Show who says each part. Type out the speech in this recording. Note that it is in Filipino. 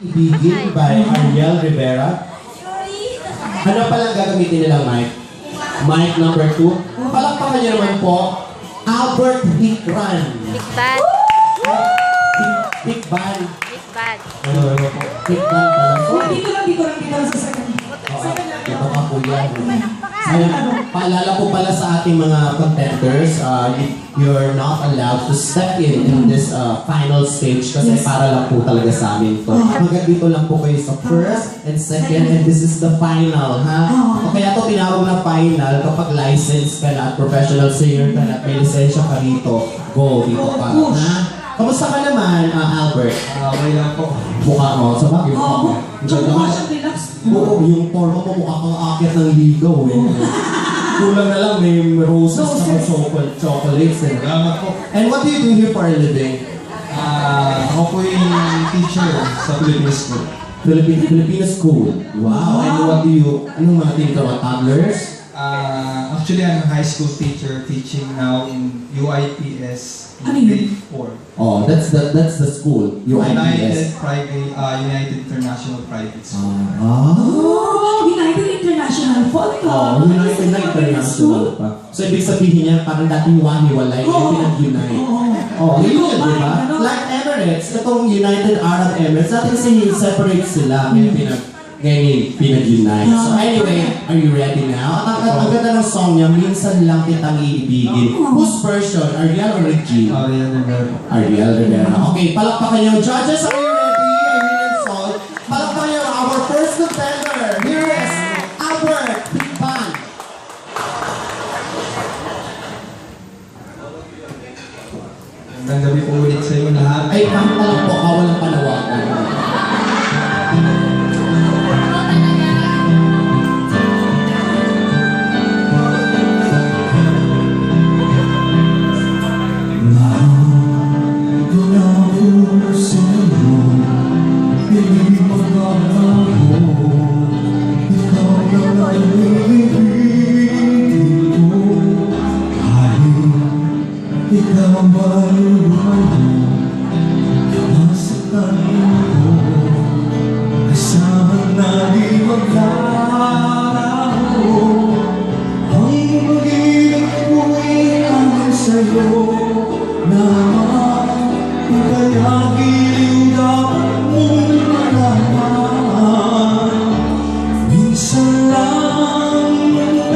Speaker 1: Ibigin by Ariel Rivera. Ano palang gagamitin nilang mic? Mic number 2. Palakpakan niyo naman po, Albert Hicran.
Speaker 2: Big bad.
Speaker 1: Big Band.
Speaker 2: Big bad.
Speaker 1: Big Band pala.
Speaker 3: Dito lang sa second.
Speaker 1: Ito ka po yan. Paalala ko pala sa ating mga contenders, you're not allowed to step in this final stage kasi para lang po talaga sa amin to. Hanggang dito lang po kayo sa first and second and this is the final, ha? O kaya to tinawag na final kapag licensed ka na at professional singer ka na at may lisensya ka rito, go dito ka, ha? Kamusta ka naman, Albert?
Speaker 4: Okay lang po.
Speaker 1: Mukha mo, sa bagay mukha mo.
Speaker 3: Mukha siyang relax.
Speaker 1: Oo, yung forma mo mukha kang aakyat ng ligaw eh. Kulang na lang, may roses na chocolates eh.
Speaker 4: Salamat po.
Speaker 1: And what do you do here for a living?
Speaker 4: Ako po yung teacher sa Philippine School.
Speaker 1: Filipino school. Wow. And what do you, anong mga tinito mga toddlers?
Speaker 4: Actually, I'm a high school teacher teaching now in UIPS
Speaker 3: Ano
Speaker 4: in
Speaker 3: yun?
Speaker 4: grade 4.
Speaker 1: Oh, that's the school. UIPS.
Speaker 4: United International Private School.
Speaker 3: Oh, United International Fault.
Speaker 1: Oh, United na international pa. So, ibig sabihin niya, parang dating wani-walay, pinag-unite. Oh, yun yun, di ba? Like Emirates, itong United Arab Emirates, dating separate sila, ngayon pinag-unite. So anyway, are you ready now? Ang ganda ng song niya, Minsan Lang Kitang Iibigin. Whose version? Ariel or Regine? Ariel Rivera. Okay, palakpakan niyo. Judges, are you ready? Irene and Sol. Palakpakan niyo our first contender. Here is Albert Hicran.
Speaker 4: Magandang gabi po ulit sa inyo lahat.
Speaker 1: Ay, bakit pa lang po, walang panawagan.
Speaker 5: Ikaw ang maluluman mo, nasa tayo ko, kasama na di magkakaroon.